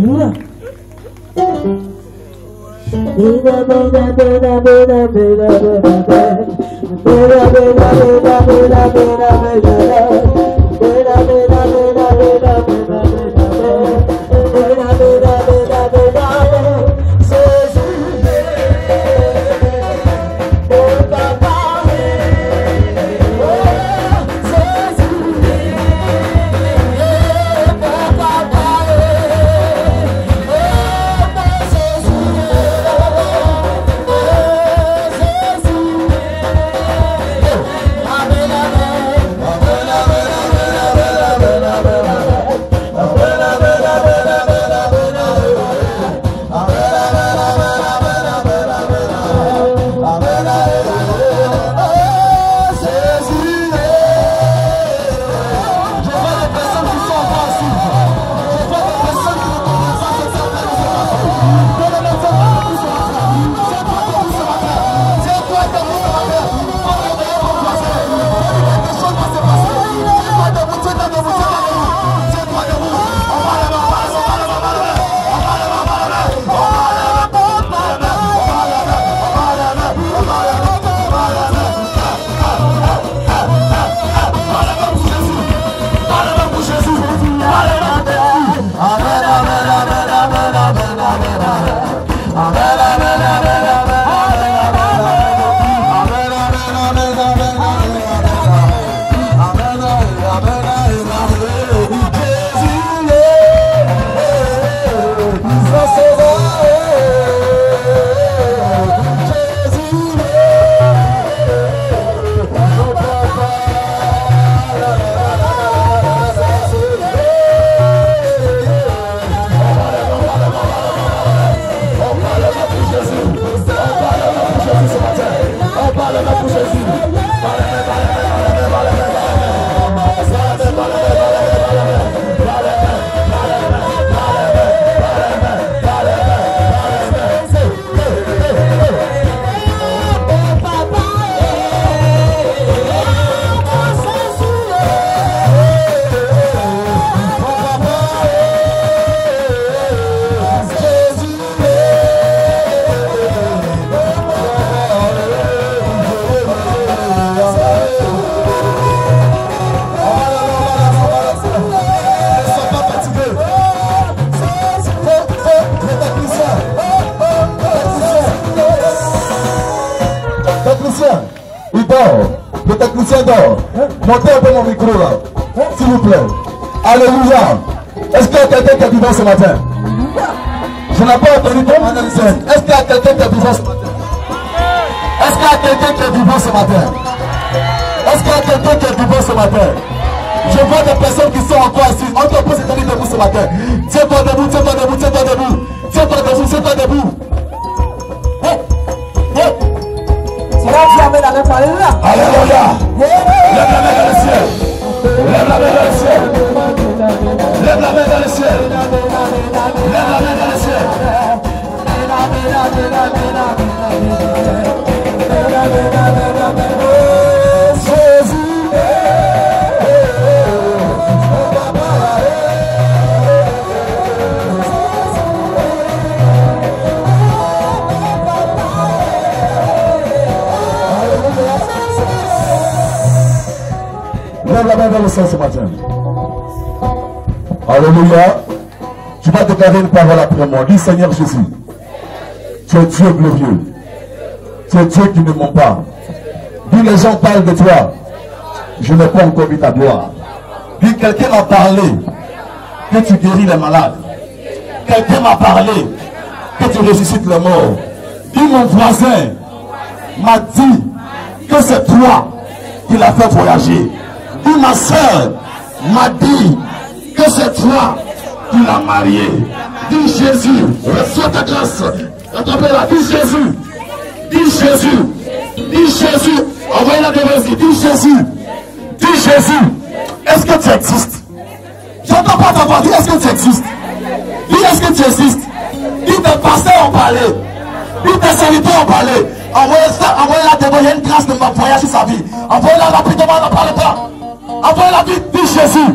Alléluia. Le technicien dort. Montez un peu mon micro là. S'il vous plaît. Alléluia. Est-ce qu'il y a quelqu'un qui est vivant ce matin? Je n'ai pas entendu ton analyse. Est-ce qu'il y a quelqu'un qui est vivant ce matin? Est-ce qu'il y a quelqu'un qui est vivant ce matin? Est-ce qu'il y a quelqu'un qui est vivant ce matin? Je vois des personnes qui sont encore assises. On te pose cette année debout ce matin. Tiens-toi debout, tiens-toi debout, tiens-toi debout. Tiens-toi debout, tiens-toi debout. Alléluia. Alléluia. Lève la main dans le ciel. Lève la main dans le ciel. Lève la main dans le ciel. Lève la main dans le ciel. Lève la main dans le ciel ce matin. Alléluia. Tu vas déclarer une parole après moi. Dis Seigneur Jésus, tu es Dieu glorieux. Tu es Dieu qui ne ment pas. Dis les gens parlent de toi. Je n'ai pas encore vu ta gloire. Dis quelqu'un m'a parlé que tu guéris les malades. Quelqu'un m'a parlé que tu ressuscites les morts. Dis mon voisin m'a dit que c'est toi qui l'as fait voyager. Dis ma soeur m'a dit que c'est toi qui l'as marié. Dis Jésus, reçois ta grâce. Attrapez-la, dis Jésus. Dis Jésus. Dis Jésus. Envoyez-la devant lui. Dis Jésus. Dis Jésus. Est-ce que tu existes? J'entends pas ta voix. Dis est-ce que tu existes? Dis est-ce que tu existes? Dis tes pasteurs ont parlé. Dis tes serviteurs ont parlé. Envoyez-la devant. Il y a une grâce de voyage sur sa vie. Envoyez-la rapidement, ne parle pas. Envoyez-la vite. Dis Jésus.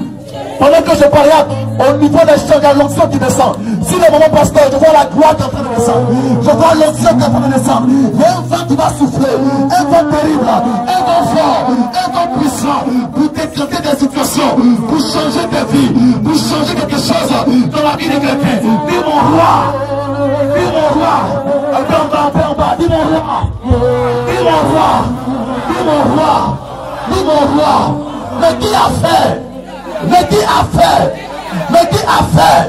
Pendant que je parlais au niveau des chants, il y a l'onction qui descend. Si le moment pasteur, je vois la gloire qui est en train de descendre. Je vois l'onction qui est en train de descendre. Il y a un vent qui va souffler. Un vent terrible, un vent fort, un vent puissant pour déclencher des situations, pour changer des vies, pour changer quelque chose dans la vie de quelqu'un. Dis mon roi, dis mon roi. Un peu en bas, dis mon roi. Dis mon roi, dis mon roi, dis mon roi. Mais qui a fait? Mais qui a fait? Mais qui a fait?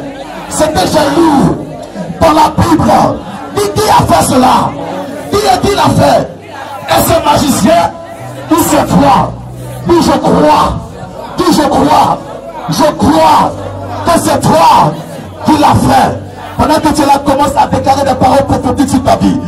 C'était jaloux dans la Bible. Dis qui a fait cela? Qui l'a fait? Est-ce un magicien? Ou c'est toi? Dis je crois. Dis je crois. Je crois que c'est toi qui l'a fait. Pendant que tu là, commence à déclarer des paroles prophétiques sur ta vie.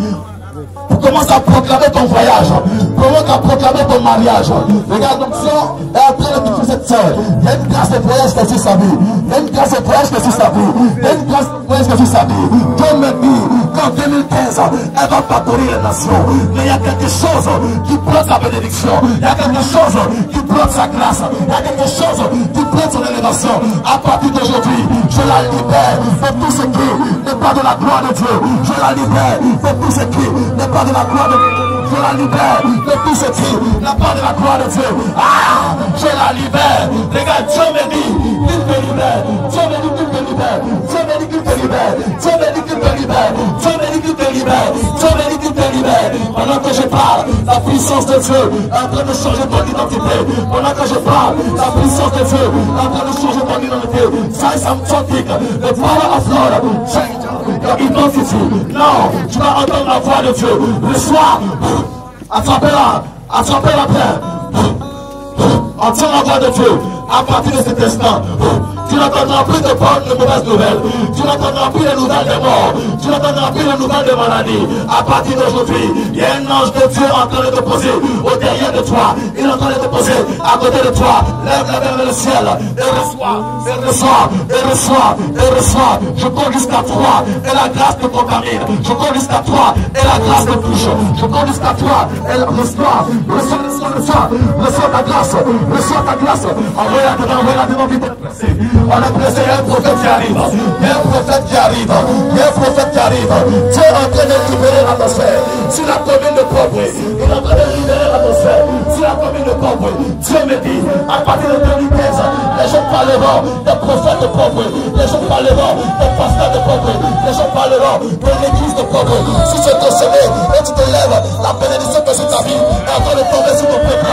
Commence à proclamer ton voyage. Commence à proclamer ton mariage. Regarde, donc ça est en train de toucher cette soeur. Il y a une grâce de voyage qui est sur sa vie. Il y a une grâce de voyage qui est sur sa vie. Il y a une grâce de voyage qui est sur sa vie. Dieu me dit qu'en 2015, elle va parcourir les nations. Mais il y a quelque chose qui bloque sa bénédiction. Il y a quelque chose qui bloque sa grâce. Il y a quelque chose qui bloque son élévation. À partir d'aujourd'hui, je la libère de tout ce qui n'est pas de la gloire de Dieu. Je la libère de tout ce qui n'est pas de la gloire de Dieu. Je la libère de tout ce qui n'a pas de la gloire de Dieu. Ah, je la libère. Regarde, Dieu me dit qu'il te libère. Dieu me dit qu'il te libère. Dieu me dit qu'il te libère. Dieu me dit qu'il te libère. Dieu me dit qu'il te libère. Dieu me dit qu'il te libère. Pendant que je parle, la puissance de Dieu est en train de changer ton identité. Pendant que je parle, la puissance de Dieu est en train de changer ton identité. Ça, ça me fatigue. The power of Lord change your identity. Non, tu vas entendre la voix de Dieu. Le soir, attrapez-la paix. Entends la voix de Dieu. À partir de cet instant, tu n'entendras plus de bonnes ou de mauvaises nouvelles. Tu n'entendras plus les nouvelles des morts. Tu n'entendras plus les nouvelles des maladies. À partir d'aujourd'hui, il y a un ange de Dieu en train de te poser au derrière de toi. Il est en train de te poser à côté de toi. Lève la main vers le ciel et reçois, et reçois, et reçois, et reçois. Je cours jusqu'à toi et la grâce te contamine. Je cours jusqu'à toi et la grâce te touche. Je cours jusqu'à toi et la reçois, reçois ta grâce, reçois ta grâce. Envoie-la devant, vite. On est pressé, il y a un prophète qui arrive. Il y a un prophète qui arrive. Il y a un prophète qui arrive. Dieu est en train de libérer l'atmosphère. Sur la commune de Pauvre, il est en train de libérer l'atmosphère. Sur la commune de Pauvre, Dieu me dit, à partir de 2015, les gens parleront des prophètes de Pauvre. Les gens parleront des pasteurs de Pauvre. Les gens parleront de l'église de Pauvre. Si tu es consommé et tu te lèves, la bénédiction que sur ta vie est en train de tomber sur ton peuple.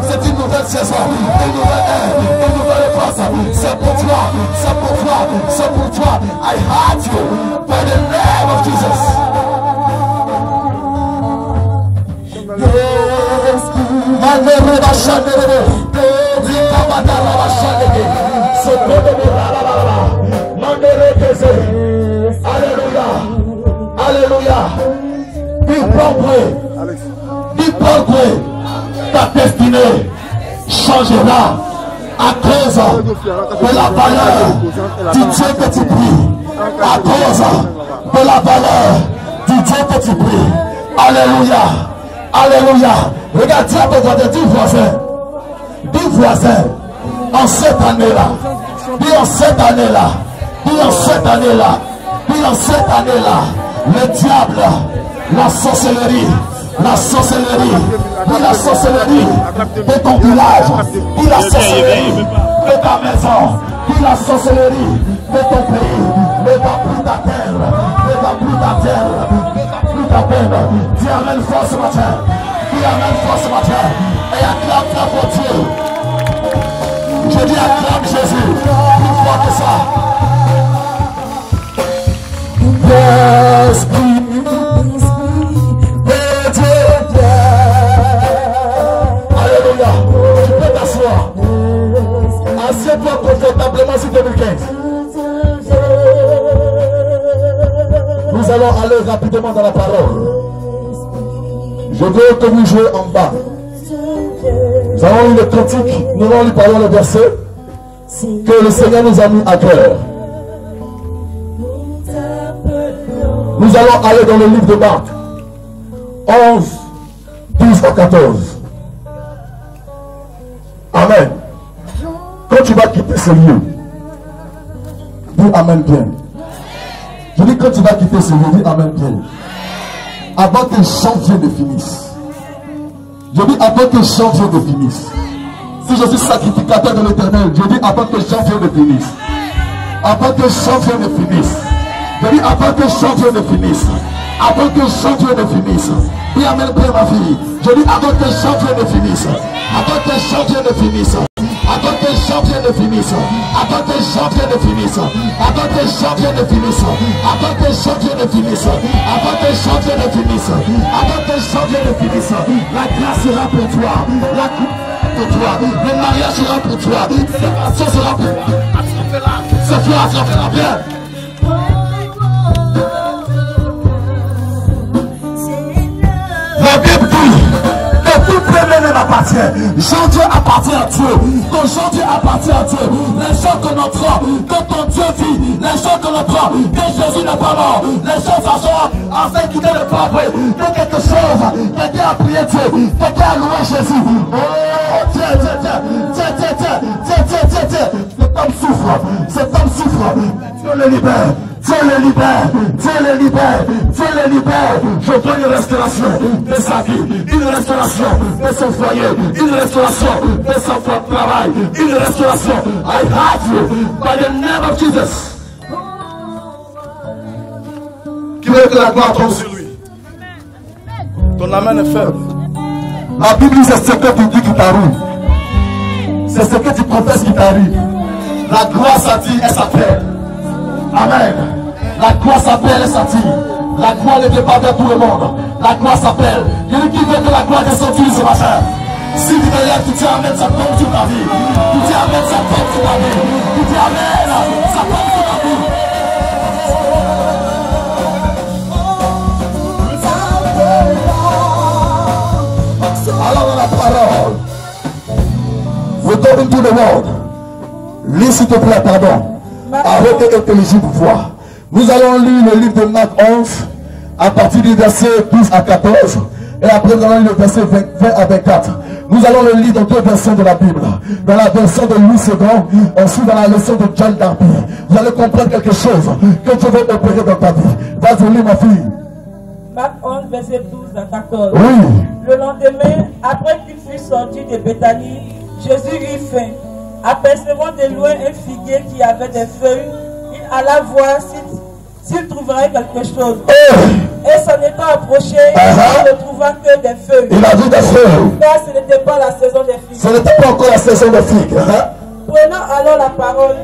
C'est une nouvelle saison, une nouvelle ère, une nouvelle force. C'est pour toi, c'est pour toi, c'est pour toi. I heart you by the name of Jesus. Alléluia, alléluia. Dis Pauvre, ta destinée changera à cause de la valeur du Dieu que tu pries. À cause de la valeur du Dieu que tu pries. Alléluia, alléluia. Regarde, tu as besoin de 10 voisins. 10 voisins en cette année-là. Dis en cette année-là. Dis en cette année-là. Dis en cette année-là. Le diable, la sorcellerie, la sorcellerie, dis la sorcellerie de ton village, dis la sorcellerie de ta maison, dis la sorcellerie de ton pays, ne va plus ta terre, ne va plus ta terre, ne va plus ta peine. Dis amène force ce matin, dis amène force ce matin, et acclame pour Dieu. Je dis acclame Jésus, plus fort que ça. L'esprit de Dieu. Alléluia. Tu peux t'asseoir. Assieds-toi confortablement sur 2015. Nous allons aller rapidement dans la parole. Je veux que vous jouez en bas. Nous allons lire le cantique. Nous allons lui parler le verset. que le Seigneur nous a mis à cœur. Nous allons aller dans le livre de Marc 11, 12 à 14. Amen. Quand tu vas quitter ce lieu, dis Amen bien. Je dis quand tu vas quitter ce lieu, dis Amen bien. Avant que janvier ne finisse. Je dis avant que janvier ne finisse. Si je suis sacrificateur de l'Éternel, je dis avant que janvier ne finisse. Avant que janvier ne finisse. Je dis avant que janvier ne finisse. Avant que janvier ne finisse. Dis Amen bien ma fille. Je dis avant que janvier ne finisse. Avant que janvier ne finisse. Avant que janvier ne finisse. Avant que janvier ne finisse. Avant que janvier ne finisse. Avant que janvier ne finisse. Avant que janvier ne finisse. Avant que janvier ne finisse. La grâce sera pour toi. La coupe pour toi. Le mariage sera pour toi. L'élévation sera pour toi. Ce soir, ça fera bien. La Bible dit que tout premier m'appartient. Janvier appartient à Dieu. Ton janvier appartient à Dieu. Les gens que l'on prend, que ton Dieu vit, les gens que l'on prend, que Jésus n'est pas mort, les choses à afin qu'il ne pas après. Que quelque chose, quelqu'un a prié Dieu, quelqu'un a loué Jésus. Oh, tiens. Cet homme souffre, cet homme souffre. Dieu le libère. Dieu le libère, Dieu le libère, Dieu le libère. Je veux une restauration de sa vie, une restauration de son foyer, une restauration de son travail, une restauration. I have you by the name of Jesus. Qui veut que la gloire tombe sur lui? Ton amen est faible. La Bible dit c'est ce que tu dis qui t'arrive. C'est ce que tu professes qui t'arrive. La gloire s'attire et s'appelle. Amen. La gloire s'appelle et s'attire. La gloire ne vient pas vers tout le monde. La gloire s'appelle. Il y a qui veut que la gloire descende sur ce matin. Si tu te lèves, tu dis Amen, ça tombe sur ta vie. Tu dis Amen, ça tombe sur ta vie. Tu dis Amen, ça tombe sur ta vie. Alors dans la parole, return to the world. Lis s'il te plaît, pardon. Avec et intelligible voix. Nous allons lire le livre de Marc 11 à partir du verset 12 à 14 et après nous allons lire le verset 20 à 24. Nous allons le lire dans deux versions de la Bible. Dans la version de Louis II, ensuite dans la version de John Darby. Vous allez comprendre quelque chose que Dieu veut opérer dans ta vie. Vas-y, lis ma fille. Marc 11, verset 12 à 14. Oui. Le lendemain, après qu'il fut sorti de Béthanie, Jésus eut faim. Apercevant de loin un figuier qui avait des feuilles, il alla voir s'il trouverait quelque chose. Et s'en étant approché, il ne trouva que des feuilles. Il a vu des feuilles. Car ce n'était pas la saison des figues. Ce n'était pas encore la saison des figues. Prenant alors la parole,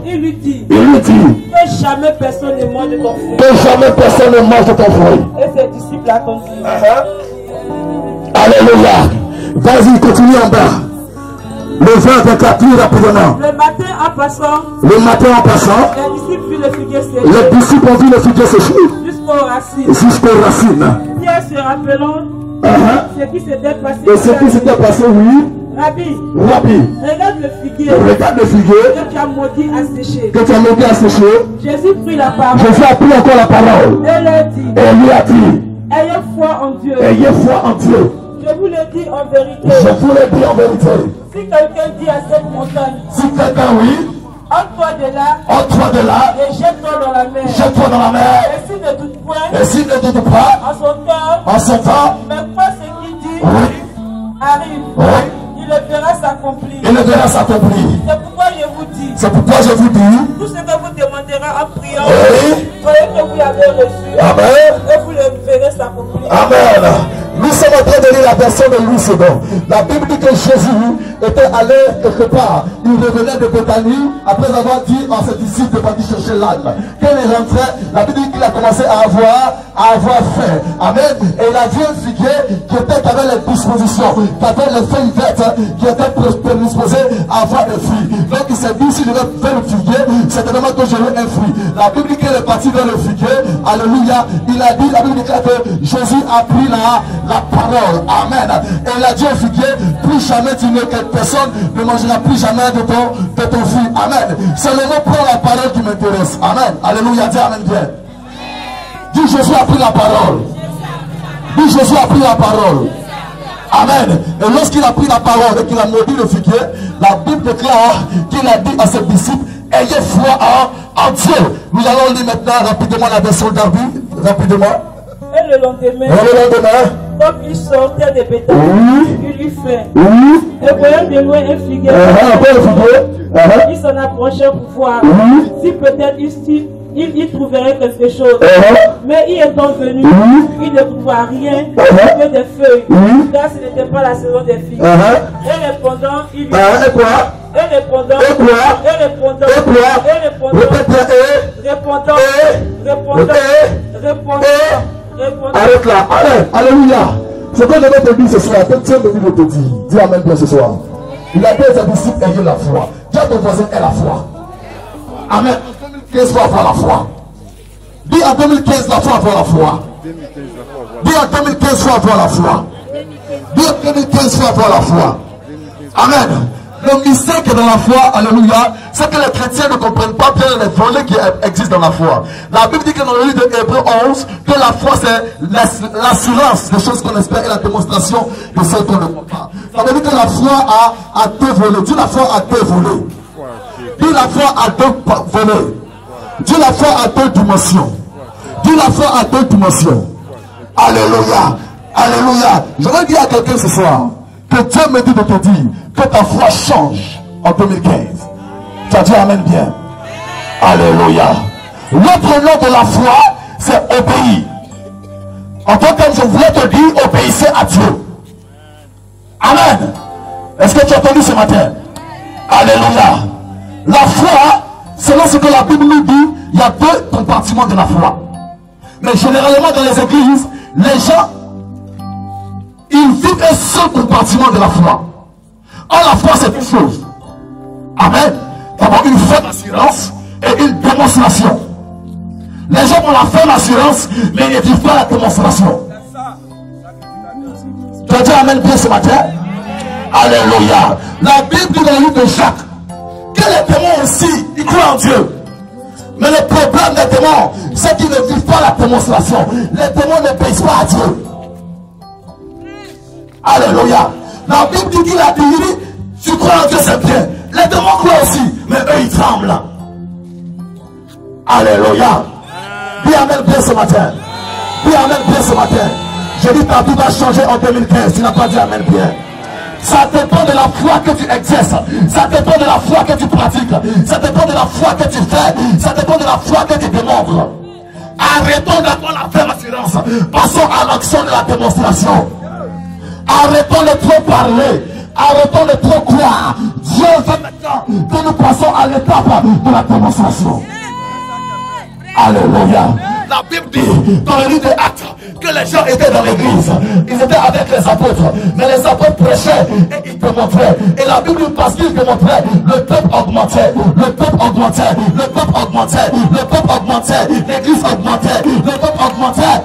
il lui dit que jamais personne ne mange de ton fruit. Que jamais personne ne mange de ton fruit. Et ses disciples attendirent. Alléluia. Vas-y, continue en bas. Le 20 avec la pluie rapidement. Le matin en passant, les disciples ont vu le figuier sécher jusqu'aux racines. Pierre se rappelant ce qui s'était passé. Et ce qui s'était passé, oui. Rabbi, regarde le figuier que tu as maudit à sécher. Jésus prit la parole. Jésus a pris encore la parole. Et lui a dit, ayez foi en Dieu. Je vous le dis en vérité. Si quelqu'un dit à cette montagne, entre-toi de là, et jette-toi dans la mer. Et s'il ne doute point, en son temps, mais quoi ce qu'il dit arrive. Il le verra s'accomplir. C'est pourquoi je vous dis. Tout ce que vous demanderez en priant, croyez que vous l'avez reçu. Amen. Et vous le verrez s'accomplir. Amen. Nous sommes en train de lire la version de Louis II. La Bible dit que Jésus était allé quelque part. Il revenait de Béthanie après avoir dit à ses disciples de partir chercher l'âne. Quand il rentrait, la Bible dit qu'il a commencé à avoir faim. Amen. Et il a vu un figuier qui avait les dispositions, qui avait les feuilles vertes, qui était prédisposé à avoir des fruits. Donc il s'est dit, s'il devait faire le figuier, certainement que j'aurai un fruit. La Bible dit qu'il est parti vers le figuier. Alléluia. Il a dit, la Bible dit que Jésus a pris la parole. Amen. Et il a dit au figuier, plus jamais tu ne personne ne mangera plus jamais de ton fruit. Amen. Seulement prends la parole qui m'intéresse. Amen. Alléluia. Dis amen bien. Dis Jésus a pris la parole. Dis Jésus a pris la parole. Amen. Et lorsqu'il a pris la parole et qu'il a maudit le figuier, la Bible déclare qu'il a dit à ses disciples, ayez foi en Dieu. Nous allons lire maintenant rapidement la version d'Arby. Rapidement. Et le lendemain, comme il sortait des bétails, il lui fait. Et voyant de loin un figuier, il s'en approchait pour voir si peut-être il y trouverait quelque chose. Mais y étant venu, il ne trouva rien que des feuilles, car ce n'était pas la saison des figues. Et répondant, il lui arrête là, arrête, alléluia. Ce que je vais te dire ce soir, Dieu me dit de te dire. Dis amen bien ce soir. Il a dit à ses disciples, ayez la foi. Dis à ton voisin, aie la foi. Amen. 2015 faut avoir la foi. Dis en 2015 la foi avoir la foi. Dis en 2015 faut avoir la foi. Dis en 2015 faut avoir la foi. Amen. Le mystère qui est dans la foi, alléluia, c'est que les chrétiens ne comprennent pas bien les volets qui existent dans la foi. La Bible dit que dans le livre de Hébreux 11, que la foi c'est l'assurance des choses qu'on espère et la démonstration de celles qu'on ne voit pas. Ça veut dire que la foi a deux volets. Dis la foi a deux volets. Dis la foi a deux volets. Dis la foi a deux dimensions. Dis la foi a deux dimensions. Alléluia. Alléluia. Je vais dire à quelqu'un ce soir que Dieu me dit de te dire que ta foi change en 2015. Tu as dit amen bien. Alléluia. L'autre nom de la foi, c'est obéir. En tant que je voulais te dire, obéissez à Dieu. Amen. Est-ce que tu as entendu ce matin? Alléluia. La foi, selon ce que la Bible nous dit, il y a deux compartiments de la foi. Mais généralement dans les églises, les gens, ils vivent un seul compartiment de la foi. Or la foi c'est deux choses. Amen. D'abord une ferme assurance et une démonstration. Les gens ont la ferme assurance, mais ils ne vivent pas la démonstration. Tu as dit amen bien ce matin? Alléluia. La Bible dit dans le livre de Jacques que les démons aussi, ils croient en Dieu. Mais le problème des démons, c'est qu'ils ne vivent pas la démonstration. Les démons n'obéissent pas à Dieu. Alléluia. La Bible dit qu'il a dit, tu crois en Dieu, c'est bien. Les démons croient aussi, mais eux ils tremblent. Alléluia. Dis amen bien ce matin. Dis amen bien ce matin. Je dis ta vie va changer en 2015. Tu n'as pas dit amen bien. Ça dépend de la foi que tu exerces. Ça dépend de la foi que tu pratiques. Ça dépend de la foi que tu fais. Ça dépend de la foi que tu démontres. Arrêtons d'avoir la ferme assurance. Passons à l'action de la démonstration. Arrêtons de trop parler. Arrêtons de trop croire. Dieu veut maintenant que nous passons à l'étape de la démonstration. Alléluia. La Bible dit dans le livre des Actes que les gens étaient dans l'église. Ils étaient avec les apôtres. Mais les apôtres prêchaient et ils démontraient. Et la Bible dit parce qu'ils démontraient, le peuple augmentait. Le peuple augmentait. Le peuple augmentait. Le peuple augmentait. L'église augmentait. Le peuple augmentait.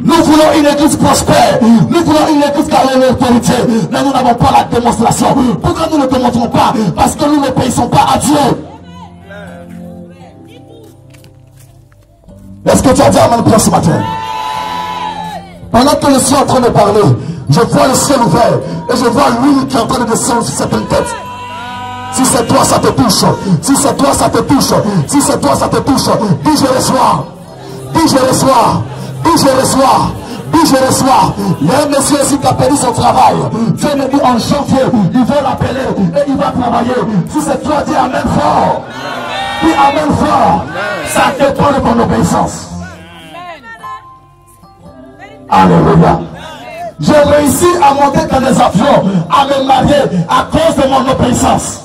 Nous voulons une église prospère. Nous voulons une église qui a l'autorité. Mais nous n'avons pas la démonstration. Pourquoi nous ne démontrons pas? Parce que nous n'obéissons pas à Dieu. Est-ce que tu as dit amen bien ce matin? Pendant que je suis en train de parler, je vois le ciel ouvert et je vois l'huile qui est en train de descendre sur certaines têtes. Si c'est toi, ça te touche. Si c'est toi, ça te touche. Si c'est toi, ça te touche. Dis je reçois. Dis je reçois. Dis je reçois. Dis je reçois. Il y a un monsieur ici qui a perdu son travail. Dieu me dit en janvier, il va l'appeler et il va travailler. Si c'est toi, dis amen fort. Dis amen fort. Ça dépend de ton obéissance. Alléluia. J'ai réussi à monter dans des avions, à me marier à cause de mon obéissance.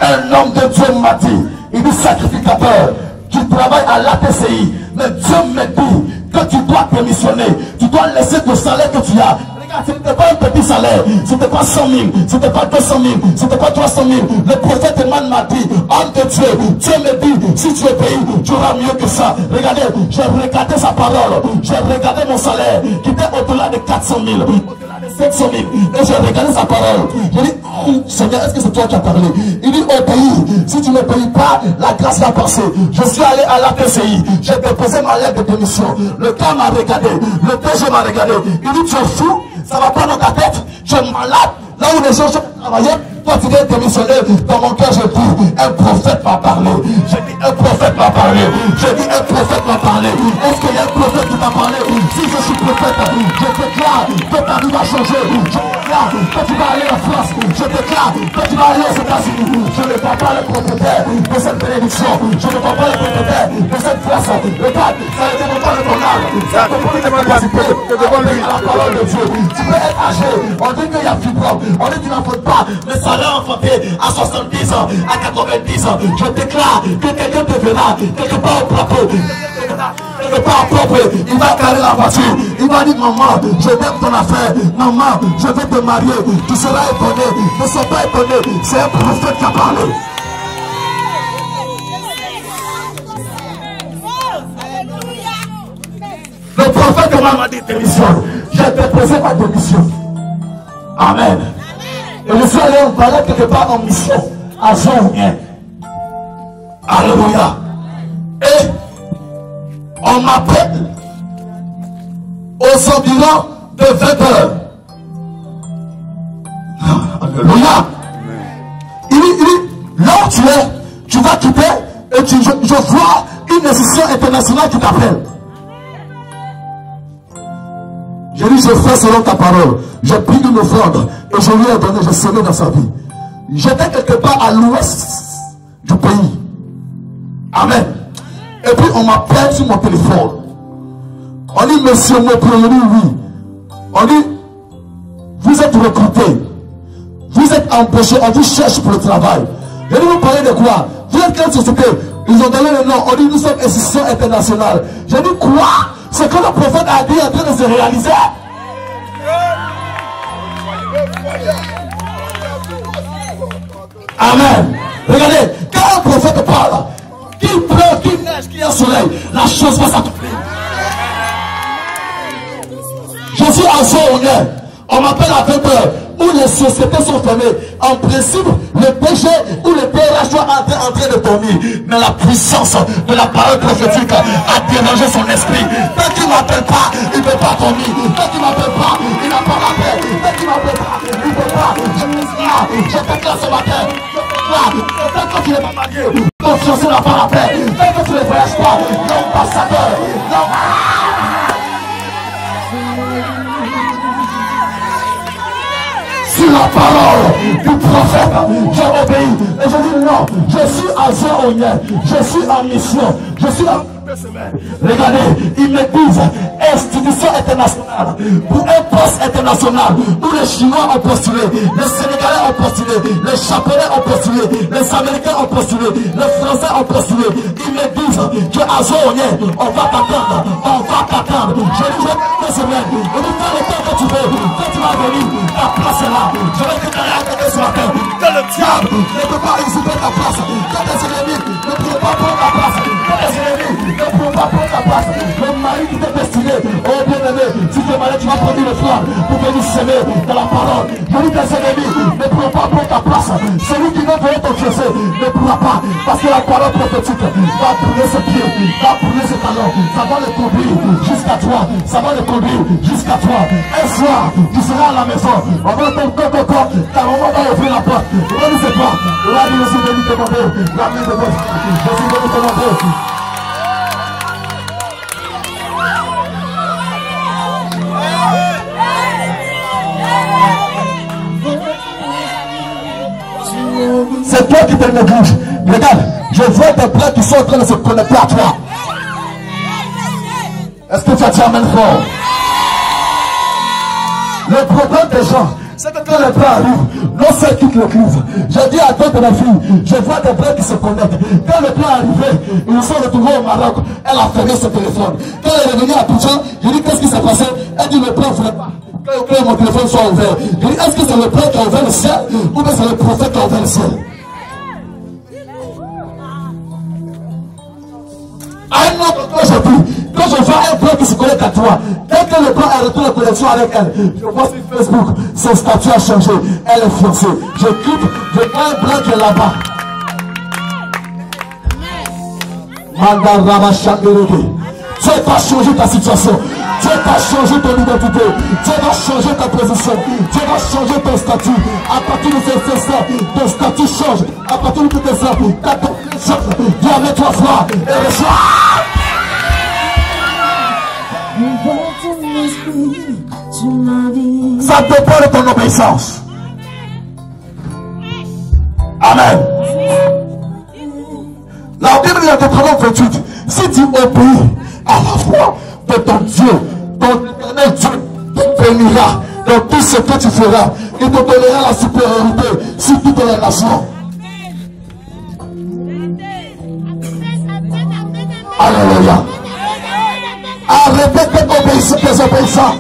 Un homme de Dieu m'a dit, il dit sacrificateur, tu travailles à l'ATCI, mais Dieu me dit que tu dois démissionner, tu dois laisser le salaire que tu as. Regarde, ce n'était pas un petit salaire, ce n'était pas 100 000, ce n'était pas 200 000, ce n'était pas 300 000. Le prophète Eman m'a dit, homme de Dieu, Dieu me dit, si tu es payé, tu auras mieux que ça. Regardez, j'ai regardé sa parole, j'ai regardé mon salaire qui était au-delà de 400 000, au-delà de 700 000. Et j'ai regardé sa parole. J'ai dit, oh, Seigneur, est-ce que c'est toi qui as parlé? Il dit, au pays, si tu ne payes pas, la grâce va passer. Je suis allé à la PCI. J'ai déposé ma lettre de démission. Le cas m'a regardé. Le DG m'a regardé. Il dit, tu es fou? Ça va pas dans ta tête? Tu es malade? Là où les gens travaillaient, toi tu viens démissionner. Dans mon cœur, je dis, un prophète m'a parlé. J'ai dit, un prophète m'a parlé. J'ai dit, un prophète m'a parlé. Est-ce qu'il y a un prophète qui m'a parlé? Si je suis prophète, je déclare que ta vie va changer. Je déclare que tu vas aller en France. Je déclare que tu vas aller aux États-Unis. Je ne vois pas le propriétaire de cette bénédiction. Je ne vois pas le propriétaire de cette place. Regarde, ça ne dépend pas de ton âge. Ça dépend de ta capacité. La parole de Dieu. Tu peux être âgé. On dit qu'il y a fibrome. On dit qu'il n'en faut pas. Mais ça l'a enfanté à 70 ans, à 90 ans. Je déclare que quelqu'un te verra quelque part au propos. Quelque part au propos. Il va carrer la voiture. Il va dire, maman, je t'aime ton affaire. Maman, je vais te marier. Tu seras étonné. Ne sois pas étonné. C'est un prophète qui a parlé. Le prophète m'a dit démission. J'ai déposé ma démission. Amen. Et je suis allé en balade quelque part en mission. À Jean-Rien. Alléluia. Et on m'appelle aux environs de 20 heures. Alléluia. Il dit, là où tu es, tu vas quitter et je vois une institution internationale qui t'appelle. J'ai dit, je fais selon ta parole. J'ai pris une offrande et je lui ai donné, j'ai semé dans sa vie. J'étais quelque part à l'ouest du pays. Amen. Et puis on m'appelle sur mon téléphone. On dit, monsieur Mopro, on dit oui. On dit, vous êtes recruté. Vous êtes embauché, on vous cherche pour le travail. Je dis, vous parlez de quoi? Vous êtes quelle société? Ils ont donné le nom. On dit, nous sommes institution internationale. J'ai dit, quoi? Ce que le prophète a dit est en train de se réaliser. Amen. Regardez, quand un prophète parle, qu'il pleut, qu'il neige, qu'il y a un soleil, la chose va s'accomplir. Je suis à Jean-Rien. On m'appelle à 20 heures où les sociétés sont fermées. En principe, le PG ou le PRH doit entrer de dormir. Mais la puissance de la parole prophétique a dérangé son esprit. Tant qu'il ne m'appelle pas, il ne peut pas dormir. Tant qu'il ne m'appelle pas, il n'a pas la paix. Tant qu'il ne m'appelle pas, il ne peut pas. Je déclare ce matin. Tant que tu n'es pas marié, ton fiancé n'a pas la paix. Tant que tu ne voyages pas, l'ambassadeur, sur la parole du prophète, j'ai obéi. Et je dis non, je suis à Jean-Rien, je suis en mission, je suis en semaine. Regardez, ils me disent institution internationale pour un poste international où les Chinois ont postulé, les Sénégalais ont postulé, les Japonais ont postulé, les Américains ont postulé, les Français ont postulé. Ils me disent que à Jean-Rien, on va t'attendre, on va t'attendre. Je dis, je vais semaine. On dit, fais le temps que tu veux, quand tu vas venir, ta place est là. Je vais te dire ce matin que le diable ne peut pas usurper ta place, que tes ennemis ne pourront pas prendre ta place, que tes ennemis ne pourront pas prendre ta place. Le mari qui t'est destiné, oh bien-aimé, si tu es malade, tu vas prendre le flamme pour venir s'aimer dans la parole. Je dis, tes ennemis ne pourront pas prendre ta place. Celui qui veut venir te chasser ne pourra pas, parce que la parole prophétique va brûler ses pieds, va brûler ses talons, ça va le conduire jusqu'à toi, ça va le conduire jusqu'à toi. Un soir, tu seras à la maison, on va ton corps, ta maman va ouvrir la porte. On ne sait pas, là, je suis venu te demander la main de votre, je suis venu te demander. C'est toi qui te négliges. Regarde, je vois des plans qui sont en train de se connecter à toi. Est-ce que tu as dit amen fort? Le problème des gens, c'est que quand les plans arrivent, non seul quitte l'église. J'ai dit à d'autres de mes filles, je vois des plans qui se connectent. Quand le plan est arrivé, ils sont retrouvés au Maroc. Elle a fermé son téléphone. Quand elle est revenue à Abidjan, j'ai dit, qu'est-ce qui s'est passé? Elle dit, le plan ne voulait pas que mon téléphone soit ouvert. J'ai dit, est-ce que c'est le plan qui a ouvert le ciel ou bien c'est le prophète qui a ouvert le ciel? À un autre, quand je vois un plan qui se connecte avec à toi. Dès que le blanc a retrouvé la connexion avec elle, je vois sur Facebook, son statut a changé. Elle est fiancée. Je clique, je vois un blanc qui est là-bas. Dieu va changer ta situation. Dieu va changer ton identité. Dieu va changer ta position. Dieu va changer ton statut. À partir de ce instant, ton statut change. À partir de ce instant, ta doctrine change. Viens avec toi, foi et reçois. Ça dépend de ton obéissance. Amen. La Bible dit dans Deutéronome 28, si tu obéis à la foi de ton Dieu, ton éternel Dieu te bénira dans tout ce que tu feras. Il te donnera la supériorité sur toutes les nations. Alléluia. Arrêtez d'obéir tes obéissants.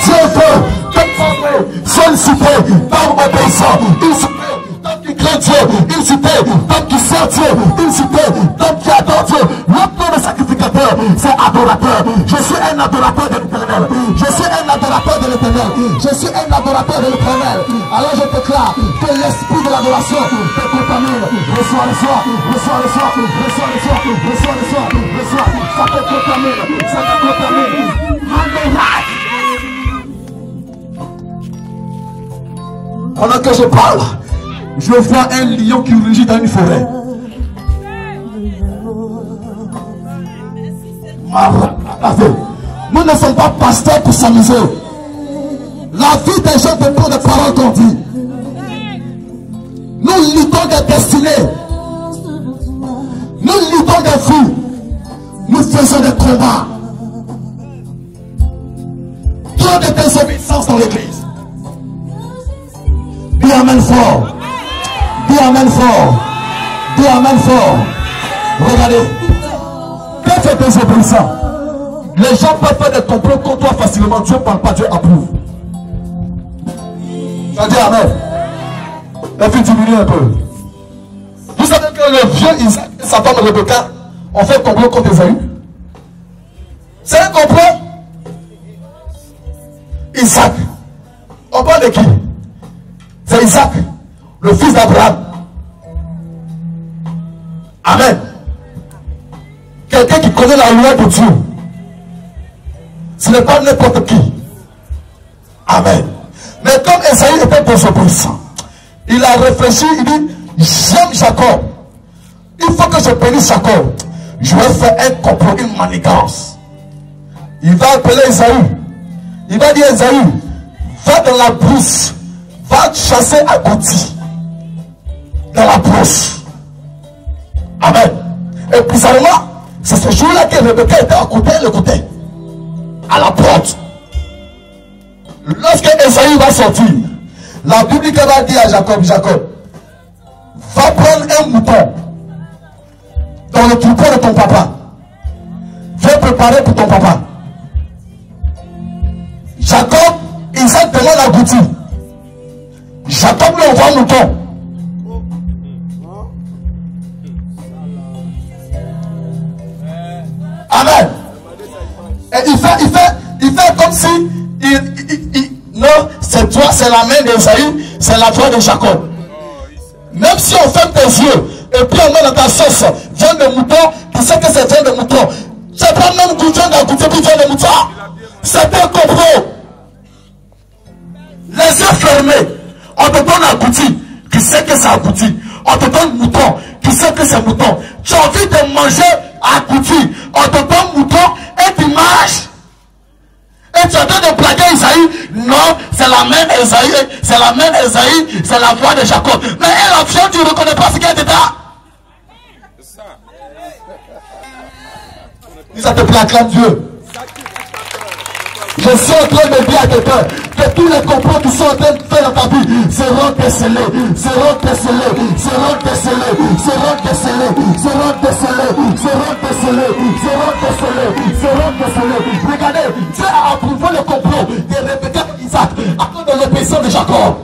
Dieu veut que tu sois sollicité par obéissant. Il se qui craint Dieu, il citait, tant qui sert Dieu, il citait, tant qui adore Dieu. L'autre nom de sacrificateur, c'est adorateur. Je suis un adorateur de l'Éternel. Je suis un adorateur de l'Éternel. Je suis un adorateur de l'Éternel. Alors je déclare que l'esprit de l'adoration te contamine. Reçois, reçois, reçois, reçois, reçois, reçois, reçois, reçois, reçois. Ça te contamine, ça te contamine. Pendant que je parle, je vois un lion qui rugit dans une forêt. Nous ne sommes pas pasteurs pour s'amuser. La vie des gens dépend des paroles qu'on dit. Nous luttons des destinées. Nous luttons des vies. Nous faisons des combats. Trop de désobéissance dans l'église. Dis amen fort. Dis amen fort. Dis amen fort. Regardez. Quand tu es désobéissant, les gens peuvent faire des complots contre toi facilement. Dieu ne parle pas, Dieu approuve. Tu as dit amen. Et puis diminue un peu. Vous savez que le vieux Isaac et sa femme Rebecca ont fait complot contre Esaü. C'est un complot. Isaac. On parle de qui? C'est Isaac, le fils d'Abraham. Amen. Quelqu'un qui connaît la loi de Dieu. Ce n'est pas n'importe qui. Amen. Mais comme Esaü était désobéissant, il a réfléchi, il dit, j'aime Jacob. Il faut que je bénisse Jacob. Je vais faire un complot, une manigance. Il va appeler Esaü. Il va dire, Esaü, va dans la brousse. Va chasser à Gouti. Dans la brousse. Amen. Et bizarrement, c'est ce jour-là que Rebecca était à côté, le côté. À la porte. Lorsque Esaü va sortir, la Bible va dire à Jacob, Jacob, va prendre un mouton dans le troupeau de ton papa. Viens préparer pour ton papa. Jacob, Isaac demande à Gouti. Jacob lui envoie un mouton. Amen. Et il fait comme si non, c'est toi, c'est la main d'Esaü, c'est la voix de Jacob. Même si on ferme tes yeux et puis on met dans ta sauce viande de mouton, tu sais que c'est viande de mouton. C'est pas même viande à goûter puis viande de mouton. C'est un complot. Les yeux fermés, on te donne un goûter, tu sais que c'est un goûter. On te donne mouton, tu sais que c'est mouton. Tu as envie de manger à goûter, on te donne mouton et tu manges. Et tu es en train de plaquer Esaü. Non, c'est la même Esaü, c'est la même Esaü, c'est la voix de Jacob. Mais elle a fait, tu ne reconnais pas ce qu'elle est dedans. Ça te plaque Dieu. Je suis en train de dire à quelqu'un que tous les complots qui sont en train de faire dans ta vie seront décelés, seront décelés, seront décelés, seront décelés, seront décelés, seront décelés, seront décelés, seront décelés. Regardez, Dieu a approuvé le complot de Rebecca et Isaac à cause de l'obéissance de Jacob.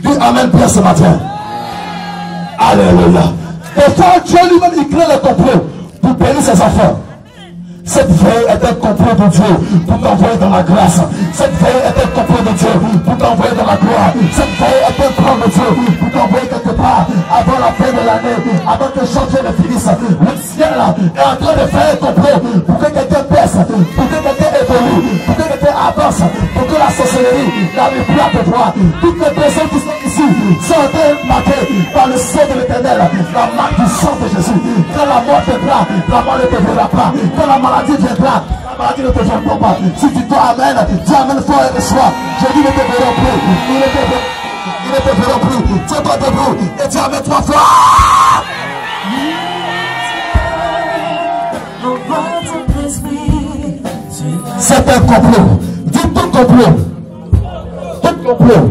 Dis amen bien ce matin. Alléluia. Des fois, Dieu lui-même, il crée le complot pour bénir ses enfants. Cette veille est un complot de Dieu pour t'envoyer dans la grâce. Cette veille est un complot de Dieu pour t'envoyer dans la gloire. Cette veille est un plan de Dieu pour t'envoyer quelque part avant la fin de l'année, avant que chantier ne finisse. Le ciel est en train de faire un complot pour que quelqu'un baisse, pour que quelqu'un évolue, pour que quelqu'un avance, pour que la sorcellerie n'arrive plus à te voir. Toutes les personnes qui sont ici sont en train de marquer par le sang de l'Éternel, la marque du sang de Jésus. Quand la mort viendra, la mort ne te verra pas. Quand la maladie viendra, la maladie ne te verra pas. Si tu dois amène, dis amène fort et reçois. Je dis ne te verront plus. Ils ne te verront plus. Tiens-toi debout et dis amène 3 fois. C'est un complot. Dis tout complot. Tout complot.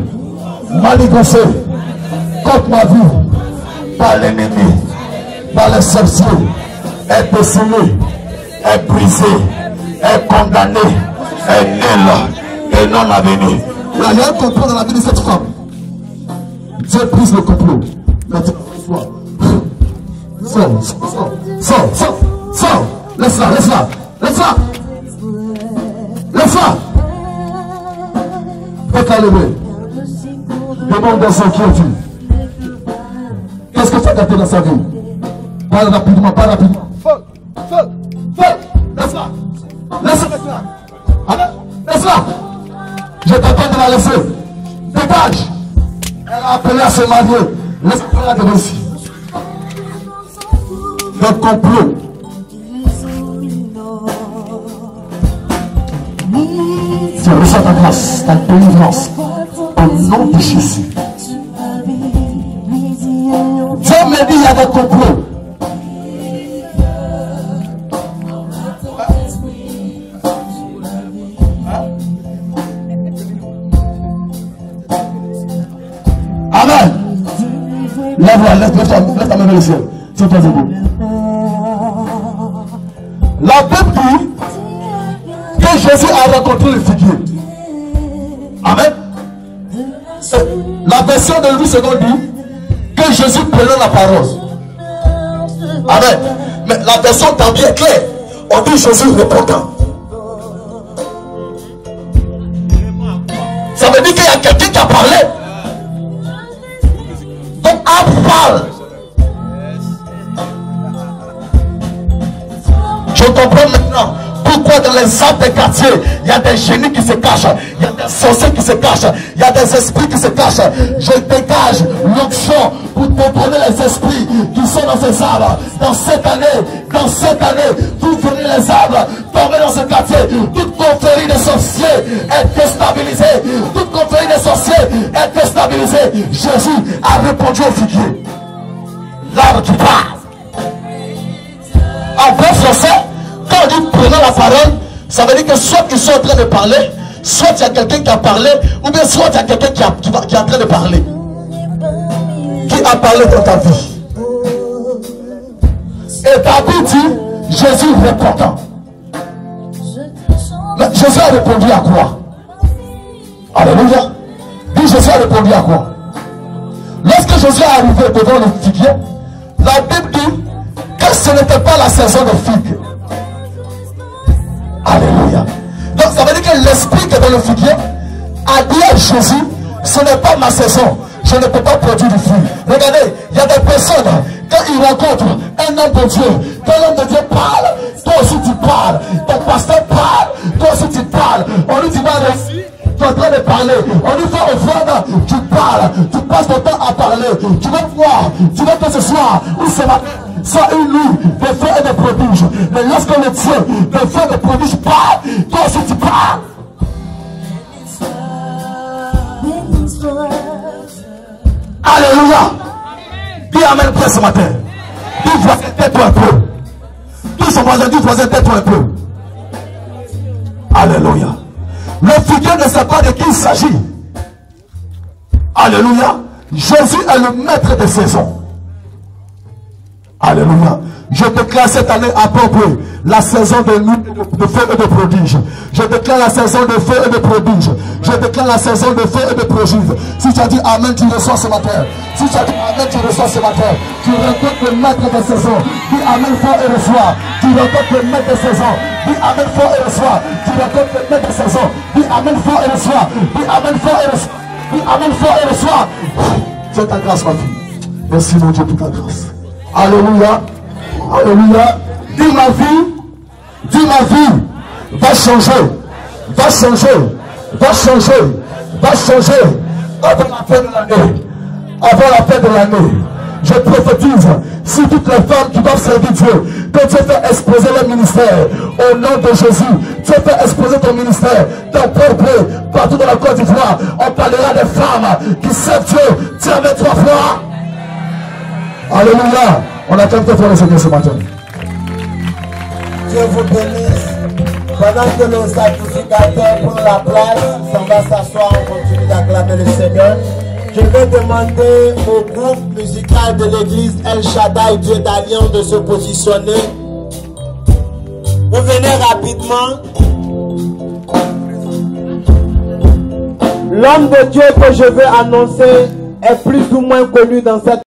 Manigancé contre ma vie par l'ennemi, par les sorciers, est décimé, est brisé, est condamné, est nul et non avenu. Il y a un complot dans la vie de cette femme. Dieu brise le complot. Sors. Laisse-la. Fais-la lever. Demande dans son cœur. Qu'est-ce que tu as gâté dans sa vie? Parle rapidement. Feu. Laisse-la. Je t'attends de la laisser. Dégage. Elle a appelé à se marier. Laisse-la de ici. Le complot. Tu reçois ta grâce, ta délivrance. Au nom de Jésus. Dieu me dit il y a des complots. Amen. Lève ta main vers le ciel. Tiens-toi debout. La Bible dit que Jésus a rencontré le figuier. Amen. La version de Louis II dit que Jésus prenait la parole. Amen. Mais la version d'Ambie est claire. On dit Jésus répondant. Ça veut dire qu'il y a quelqu'un qui a parlé. Donc Ab parle. Je comprends maintenant pourquoi dans les arbres des quartiers, il y a des génies qui se cachent, il y a des sorciers qui se cachent, il y a des esprits qui se cachent. Je dégage l'onction pour détourner les esprits qui sont dans ces arbres. Dans cette année, vous venez les arbres, tombez dans ce quartier. Toute confrérie des sorciers est déstabilisée. Toute confrérie des sorciers est déstabilisée. Jésus a répondu au figuier. L'arbre qui parle. En vrai français, quand on dit prenons la parole, ça veut dire que soit ils sont en train de parler, soit il y a quelqu'un qui a parlé, ou bien soit il y a quelqu'un qui est en train de parler. Qui a parlé dans ta vie. Et David dit, Jésus répondant. Mais Jésus a répondu à quoi? Alléluia. Dit Jésus a répondu à quoi? Lorsque Jésus est arrivé devant le figuier, la Bible dit que ce n'était pas la saison de figues. Alléluia. Donc ça veut dire que l'esprit qui est dans le figuier a dit à Jésus, ce n'est pas ma saison, je ne peux pas produire du fruit. Regardez, il y a des personnes, quand ils rencontrent un homme de Dieu, quand l'homme de Dieu parle, toi aussi tu parles, ton pasteur parle, toi aussi tu parles, on lui dit tu es en train de parler, on lui fait offrande, tu parles, tu passes ton temps à parler, tu vas voir, tu vas que ce soir ou ce matin, soit une nuit de feu et de prodiges. Mais lorsque le Dieu de feu et de prodiges parle, toi aussi tu parles. Alléluia. Dis amen bien ce matin. Dis voisin, tais-toi un peu. Dis son voisin, dis voisin, tais-toi un peu. Alléluia. Le figuier ne sait pas de qui il s'agit. Alléluia. Jésus est le maître des saisons. Alléluia. Je déclare cette année appropriée la saison de feu et de prodige. Je déclare la saison de feu et de prodige. Je déclare la saison de feu et de prodige. Si tu as dit Amen, tu reçois ce matin. Si tu as dit Amen, tu reçois ce matin. Tu rencontres le maître des saisons. Dis Amen fort et reçois. Tu rencontres le maître des saisons. Dis Amen fort et reçois. Tu rencontres le maître des saisons. Dis Amen fort et reçois. Dis Amen fort et reçois. Dis Amen fort et reçois. C'est ta grâce, ma fille. Merci mon Dieu pour ta grâce. Alléluia. Alléluia. Dis ma vie va changer, va changer, va changer, va changer avant la fin de l'année. Avant la fin de l'année, je prophétise sur toutes les femmes qui doivent servir Dieu, que Dieu fait exploser leur ministère au nom de Jésus. Dieu fait exploser ton ministère, ton peuple, partout dans la Côte d'Ivoire. On parlera des femmes qui servent Dieu. Tiens, avec 3 fois. Alléluia. On attend de faire le Seigneur ce matin. Dieu vous bénisse. Pendant que le sacrificateur prend la place, s'en va s'asseoir, on continue d'acclamer le Seigneur. Je vais demander au groupe musical de l'église El Shaddai, Dieu d'Alliance, de se positionner. Vous venez rapidement. L'homme de Dieu que je veux annoncer est plus ou moins connu dans cette